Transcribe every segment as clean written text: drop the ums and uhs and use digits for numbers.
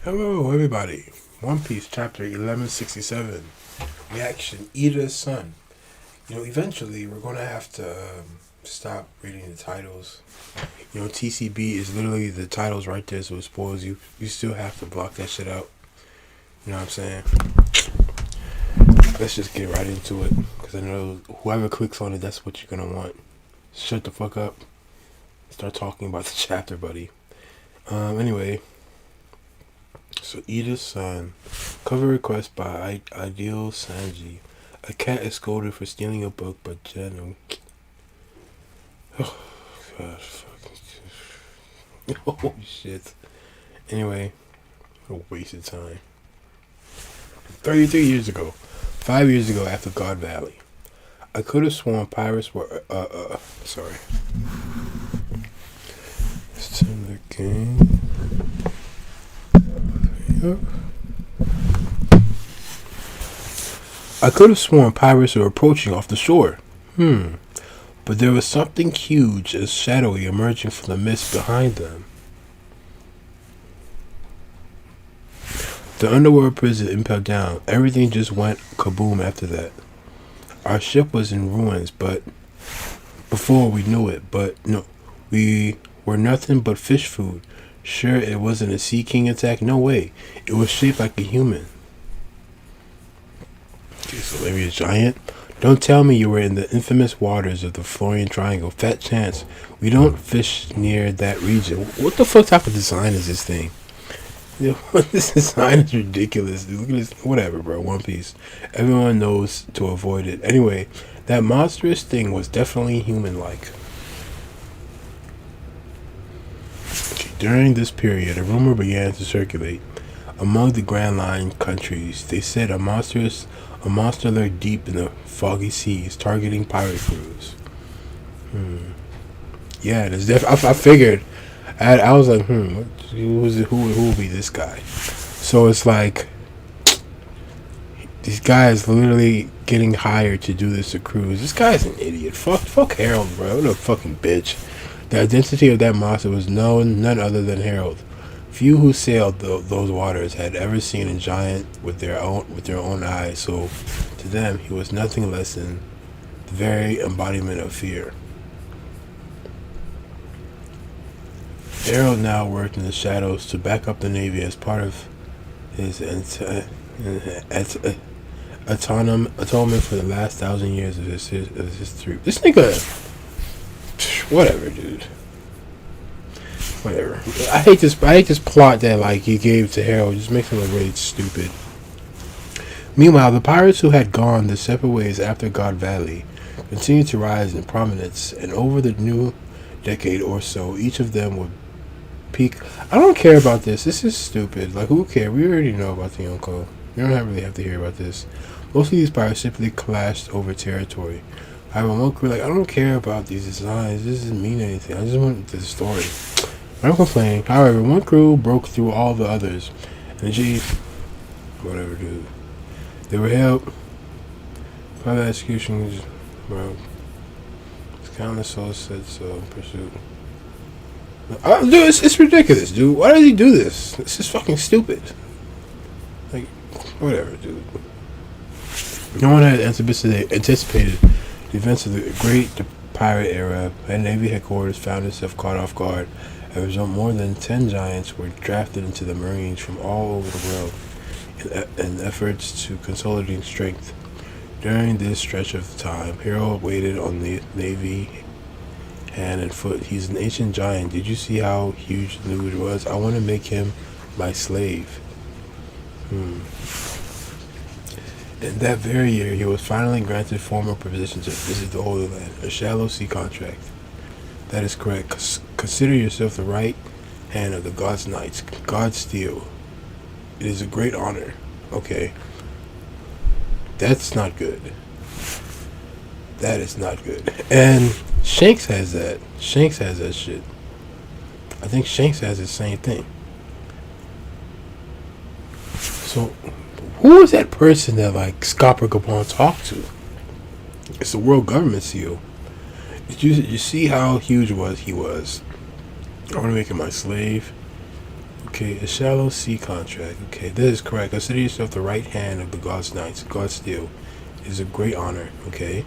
Hello, everybody. One Piece, chapter 1167. Reaction Ida's son. Eventually, we're going to have to stop reading the titles. TCB is literally the titles right there, so it spoils you. You still have to block that shit out. You know what I'm saying? Let's just get right into it, because I know whoever clicks on it, that's what you're going to want. Shut the fuck up. Start talking about the chapter, buddy. Anyway. So Ida's son. Cover request by Ideal Sanji. A cat is scolded for stealing a book, but Jen. Oh gosh, fucking. Oh shit. Anyway, a waste of time. 33 years ago, 5 years ago after God Valley, I could have sworn pirates were. Sorry. It's in the game. I could have sworn pirates were approaching off the shore. But there was something huge and shadowy emerging from the mist behind them. The underworld prison impelled down. Everything just went kaboom after that. Our ship was in ruins, but before we knew it, we were nothing but fish food. Sure, it wasn't a Sea King attack? No way. It was shaped like a human. Okay, so maybe a giant? Don't tell me you were in the infamous waters of the Florian Triangle. Fat chance. We don't fish near that region. What the fuck type of design is this thing? This design is ridiculous. Look at this. Whatever, bro. One Piece. Everyone knows to avoid it. Anyway, that monstrous thing was definitely human-like. During this period, a rumor began to circulate among the Grand Line countries. They said a monster lurked deep in the foggy seas, targeting pirate crews. Yeah, there's I figured. I was like, who will be this guy? So it's like these guys literally getting hired to do this to crews. This guy's an idiot. Fuck Harold, bro. What a fucking bitch. The identity of that monster was none other than Harold. Few who sailed those waters had ever seen a giant with their own eyes, so to them he was nothing less than the very embodiment of fear. Harold now worked in the shadows to back up the Navy as part of his atonement for the last 1,000 years of his history. This nigga. Whatever, dude. Whatever. I hate this plot that he gave to Harold. It just makes him look really stupid. Meanwhile, the pirates who had gone their separate ways after God Valley continued to rise in prominence, and over the new decade or so, each of them would peak. I don't care about this. This is stupid. Who cares? We already know about the Yonko. We don't really have to hear about this. Most of these pirates simply clashed over territory. However, one crew, I don't care about these designs. This doesn't mean anything. I just want the story. I don't complain. However, one crew broke through all the others. And whatever, dude. They were held by the executions, bro. It's countless souls said so. Pursuit. Dude, it's ridiculous, dude. Why does he do this? It's just fucking stupid. Whatever, dude. No one had anticipated the events of the Great Pirate Era. And Navy headquarters found itself caught off guard. As a result, more than 10 giants were drafted into the Marines from all over the world in efforts to consolidate strength. During this stretch of time, Harold waited on the Navy hand and foot. He's an ancient giant. Did you see how huge the dude was? I want to make him my slave. In that very year, he was finally granted formal permission to visit the Holy Land, a shallow sea contract. That is correct. Consider yourself the right hand of the God's Knights, God's Steel. It is a great honor. Okay. That's not good. That is not good. And Shanks has that. Shanks has that shit. I think Shanks has the same thing. So, who is that person that Scopper Gabon talked to? It's the world government seal. Did you see how huge he was? I want to make him my slave. Okay, a shallow sea contract. Okay, this is correct. Consider yourself the right hand of the God's Knights. God's steel is a great honor. Okay,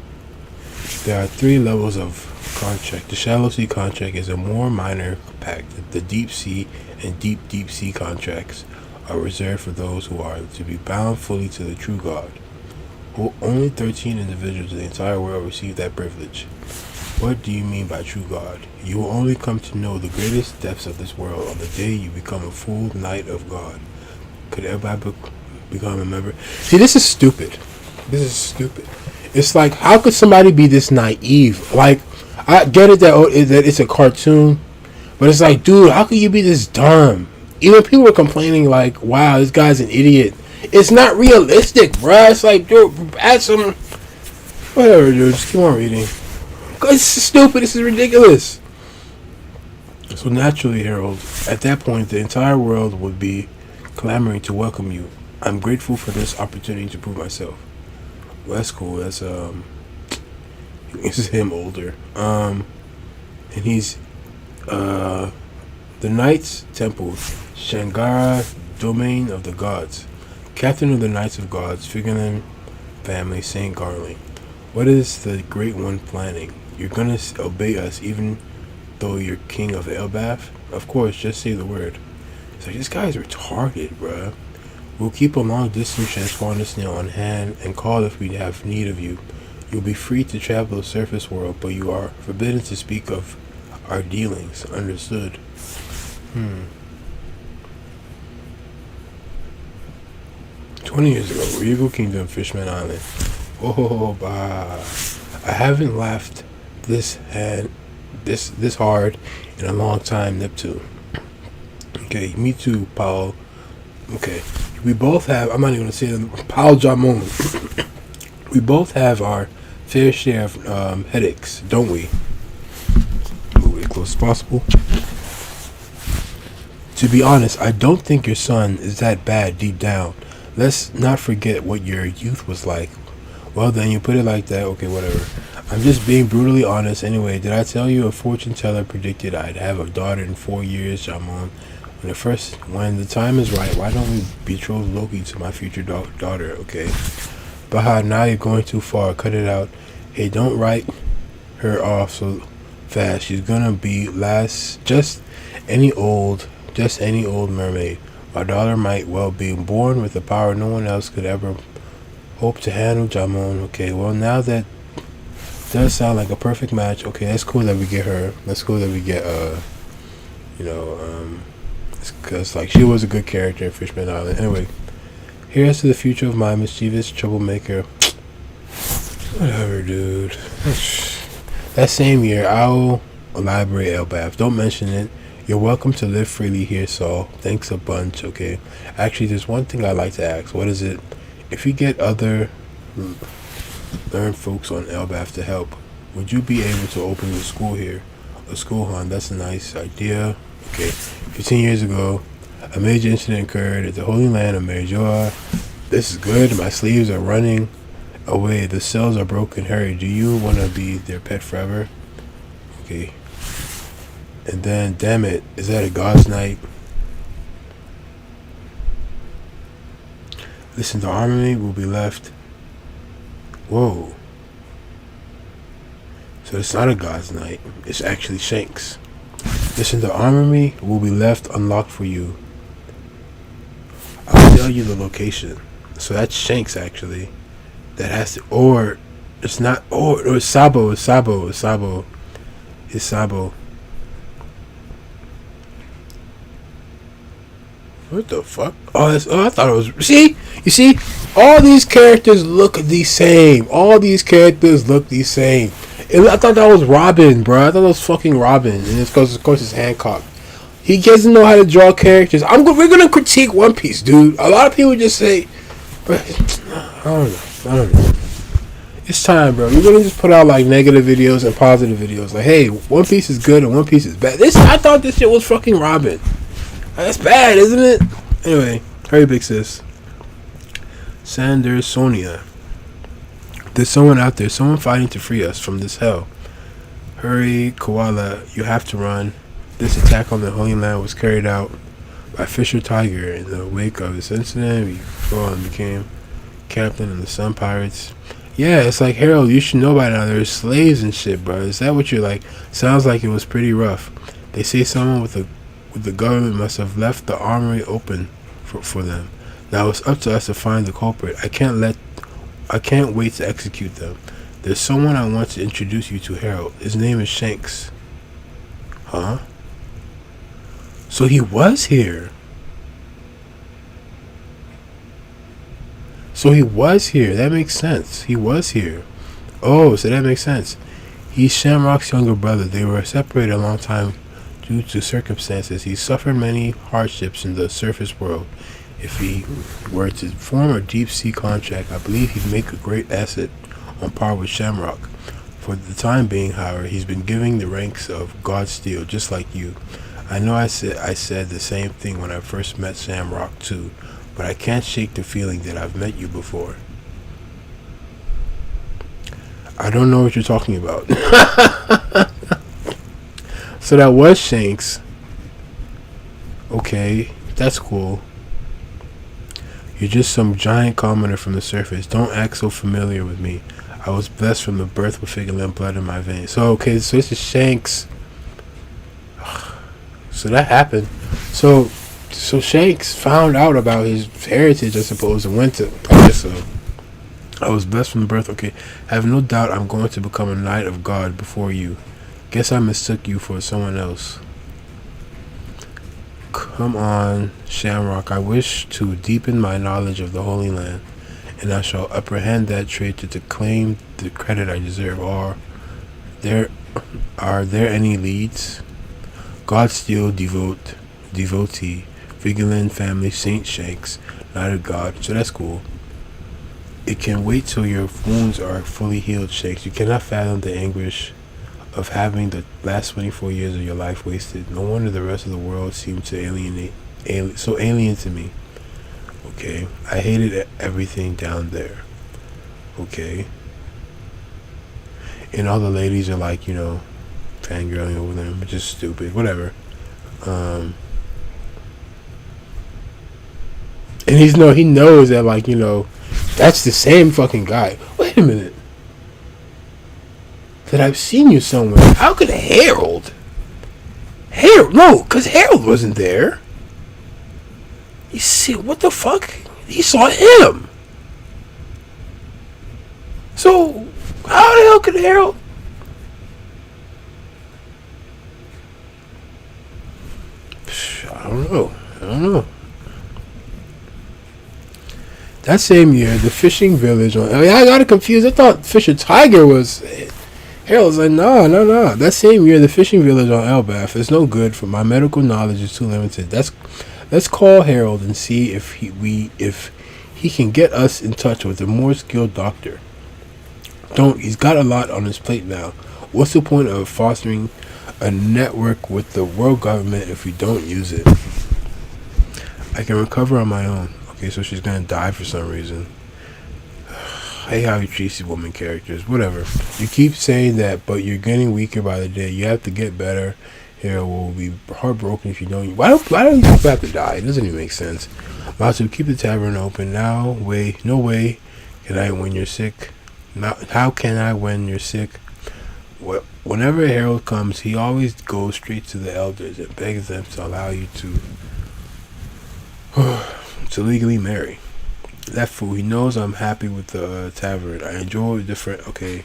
there are three levels of contract. The shallow sea contract is a more minor pact. The deep sea and deep sea contracts are reserved for those who are to be bound fully to the true God. Only 13 individuals in the entire world receive that privilege. What do you mean by true God? You will only come to know the greatest depths of this world on the day you become a full knight of God. Could everybody become a member? See, this is stupid. This is stupid. It's like, how could somebody be this naive? Like, I get it that it's a cartoon, but it's like, dude, how could you be this dumb? Even people were complaining, like, wow, this guy's an idiot. It's not realistic, bruh. It's like, dude, add some... Whatever, dude. Just keep on reading. It's stupid. This is ridiculous. So naturally, Harold, at that point, the entire world would be clamoring to welcome you. I'm grateful for this opportunity to prove myself. Well, that's cool. That's, this is him older. And he's, the Knights Temple, Shangara, Domain of the Gods. Captain of the Knights of Gods, Figurlin family, Saint Garling. What is the Great One planning? You're gonna obey us even though you're king of Elbaf? Of course, just say the word. It's like, this guy's retarded, bruh. We'll keep a long distance transponder snail on hand and call if we have need of you. You'll be free to travel the surface world, but you are forbidden to speak of our dealings. Understood? 20 years ago, Ryugu Kingdom, Fishman Island. Oh, bah. I haven't laughed this hard in a long time, Neptune. Okay, me too, Paul. Okay, we both have, I'm not even going to say them, Paul Jamon. We both have our fair share of headaches, don't we? Move it as close as possible. To be honest, I don't think your son is that bad deep down. Let's not forget what your youth was like. Well, then, you put it like that. Okay, whatever. I'm just being brutally honest. Anyway, did I tell you a fortune teller predicted I'd have a daughter in 4 years, Jamon? When the time is right, why don't we betroth Loki to my future daughter, okay? Baha, now you're going too far. Cut it out. Hey, don't write her off so fast. She's gonna be just any old mermaid. My daughter might well be born with a power no one else could ever hope to handle, Jamon. Okay, well, now that does sound like a perfect match. Okay, that's cool that we get her. That's cool that we get, because, like, she was a good character in Fishman Island. Anyway, here's to the future of my mischievous troublemaker. Whatever, dude. That same year, I'll elaborate, Elbaf. Don't mention it. You're welcome to live freely here, Saul. Thanks a bunch, okay? Actually, there's one thing I'd like to ask. What is it? If you get other learned folks on Elbaf to help, would you be able to open a school here? A school, huh? That's a nice idea. Okay. 15 years ago, a major incident occurred at the Holy Land of Merijoa. This is good. My sleeves are running away. The cells are broken. Hurry. Do you want to be their pet forever? Okay. And then, damn it, is that a God's night? Listen, the army will be left. Whoa. So it's not a God's night. It's actually Shanks. Listen, the armory will be left unlocked for you. I'll tell you the location. So that's Shanks, actually. That has to, or it's not, or it's Sabo. It's Sabo. It's Sabo. It's Sabo. What the fuck? I thought it was. See? You see? All these characters look the same. I thought that was Robin, bro. I thought that was fucking Robin. And it's because, of course, it's Hancock. He doesn't know how to draw characters. We're gonna critique One Piece, dude. A lot of people just say, but I don't know. It's time, bro. We're gonna just put out like negative videos and positive videos. Like, hey, One Piece is good and One Piece is bad. I thought this shit was fucking Robin. That's bad, isn't it? Anyway, hurry, big sis. Sanders Sonia. There's someone out there, someone fighting to free us from this hell. Hurry, Koala, you have to run. This attack on the Holy Land was carried out by Fisher Tiger. In the wake of this incident, he fell and became captain of the Sun Pirates. Yeah, it's like, Harold, you should know by now there's slaves and shit, bro. Is that what you're like? Sounds like it was pretty rough. They say someone with the government must have left the armory open for them. Now it's up to us to find the culprit. I can't wait to execute them. There's someone I want to introduce you to, Harold. His name is Shanks. Huh? So he was here. So he was here. That makes sense. He was here. Oh, so that makes sense. He's Shamrock's younger brother. They were separated a long time due to circumstances. He suffered many hardships in the surface world. If he were to form a deep sea contract, I believe he'd make a great asset on par with Shamrock. For the time being, however, he's been giving the ranks of God Steel, just like you. I know I said the same thing when I first met Shamrock too, but I can't shake the feeling that I've met you before. I don't know what you're talking about. So that was Shanks. Okay, that's cool. You're just some giant commoner from the surface. Don't act so familiar with me. I was blessed from the birth with Figurland blood in my veins. So, okay, so this is Shanks. So that happened. So Shanks found out about his heritage, I suppose, and went to... Okay, so I was blessed from birth. Okay, I have no doubt I'm going to become a knight of God before you. Guess I mistook you for someone else. Come on, Shamrock. I wish to deepen my knowledge of the Holy Land, and I shall apprehend that traitor to claim the credit I deserve. Are there any leads? Godsteel devotee, Figurland family, Saint Shanks, Knight of God. So that's cool. It can wait till your wounds are fully healed, Shanks. You cannot fathom the anguish of having the last 24 years of your life wasted. No wonder the rest of the world seemed to so alien to me. Okay, I hated everything down there. Okay, and all the ladies are like, fangirling over them, which is stupid. Whatever. And he knows that, like, that's the same fucking guy. Wait a minute. That I've seen you somewhere. How could Harold? No, because Harold wasn't there. You see, what the fuck? He saw him. So, how the hell could Harold? I don't know. That same year, the fishing village I got confused. I thought Fisher Tiger was... Harold was like, no. That same year, the fishing village on Elbaf is no good, for my medical knowledge is too limited. Let's call Harold and see if he can get us in touch with a more skilled doctor. He's got a lot on his plate now. What's the point of fostering a network with the world government if we don't use it? I can recover on my own. Okay, so she's gonna die for some reason. I hate how he treats these woman characters. Whatever. You keep saying that, but you're getting weaker by the day. You have to get better. Harold will be heartbroken if you don't. Why don't you have to die? It doesn't even make sense. Matsu, keep the tavern open now. No way can I when you're sick. How can I when you're sick? Whenever Harold comes, he always goes straight to the elders and begs them to allow you to legally marry. That fool, he knows I'm happy with the tavern. I enjoy different. Okay,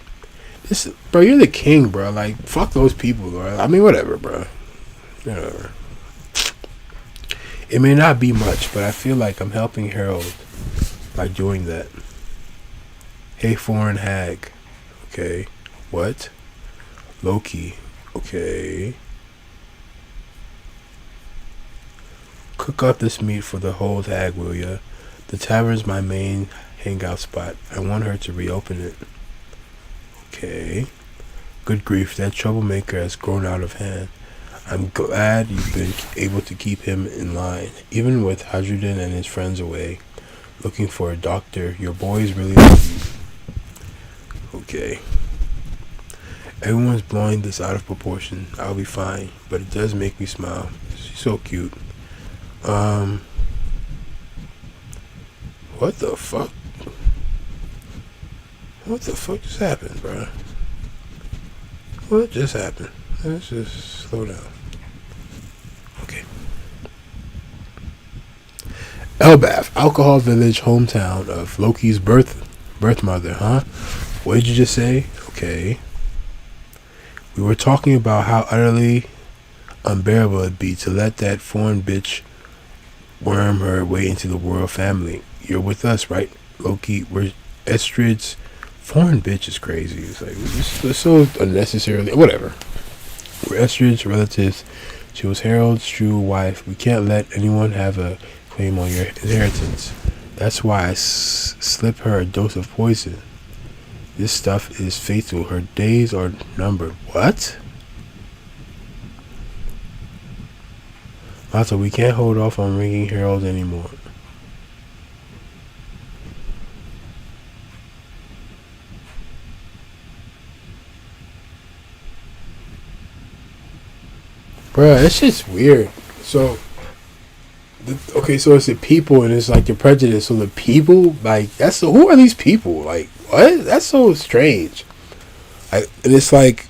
bro, you're the king, bro. Like, fuck those people, bro. I mean, whatever, bro. Whatever. It may not be much, but I feel like I'm helping Harold by doing that. Hey, foreign hag. Okay. What? Loki. Okay. Cook up this meat for the whole hag, will ya? The tavern's my main hangout spot. I want her to reopen it. Okay. Good grief, that troublemaker has grown out of hand. I'm glad you've been able to keep him in line, even with Hadrudin and his friends away, looking for a doctor. Your boys really love you. Okay. Everyone's blowing this out of proportion. I'll be fine, but it does make me smile. She's so cute. Um, what the fuck? What the fuck just happened, bro? What just happened? Let's just slow down. Okay. Elbath, alcohol village, hometown of Loki's birth mother, huh? What did you just say? Okay. We were talking about how utterly unbearable it'd be to let that foreign bitch worm her way into the royal family. You're with us, right, Loki? We're Estrid's foreign bitch is crazy. It's like it's so unnecessarily whatever. We're Estrid's relatives. She was Harold's true wife. We can't let anyone have a claim on your inheritance. That's why I slip her a dose of poison. This stuff is fatal. Her days are numbered. What? Mata, we can't hold off on ringing Harold anymore. Bruh, that shit's weird. So, okay, so it's the people and it's like the prejudice. So the people, like, who are these people? Like, what? That's so strange. And it's like,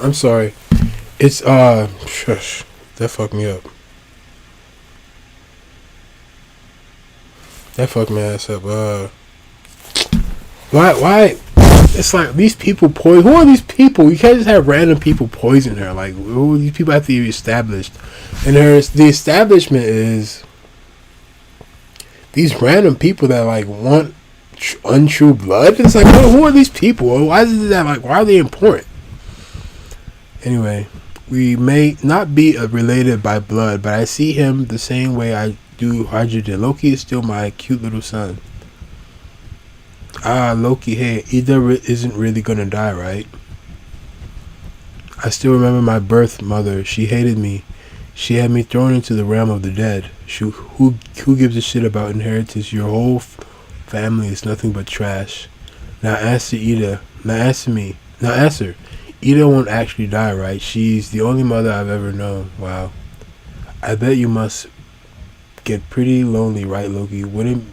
I'm sorry. It's, shush. That fucked me up. That fucked my ass up. Why? It's like these people poison. Who are these people? You can't just have random people poison her. Like, who these people have to be established? And the establishment is these random people that like want untrue blood. It's like, who are these people? Why is it that like? Why are they important? Anyway, we may not be related by blood, but I see him the same way I do Hydrogen. Loki is still my cute little son. Ah, Loki, hey, Ida isn't really gonna die, right? I still remember my birth mother. She hated me. She had me thrown into the realm of the dead. Who gives a shit about inheritance? Your whole family is nothing but trash. Now answer Ida. Now answer me. Now answer. Ida won't actually die, right? She's the only mother I've ever known. Wow. I bet you must get pretty lonely, right, Loki? Wouldn't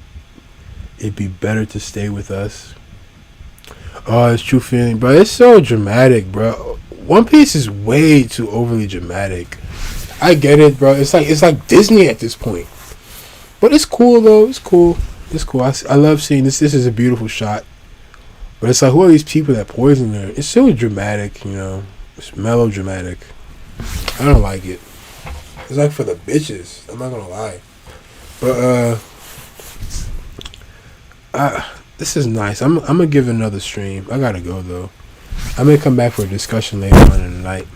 it be better to stay with us? Oh, it's true feeling, bro. It's so dramatic, bro. One Piece is way too overly dramatic. I get it, bro. It's like Disney at this point. But it's cool though. It's cool. It's cool. I love seeing this. This is a beautiful shot. But it's like, who are these people that poison her? It's so dramatic, you know. It's melodramatic. I don't like it. It's like for the bitches. I'm not gonna lie. But this is nice. I'm gonna give it another stream. I gotta go though. I may come back for a discussion later on in the night.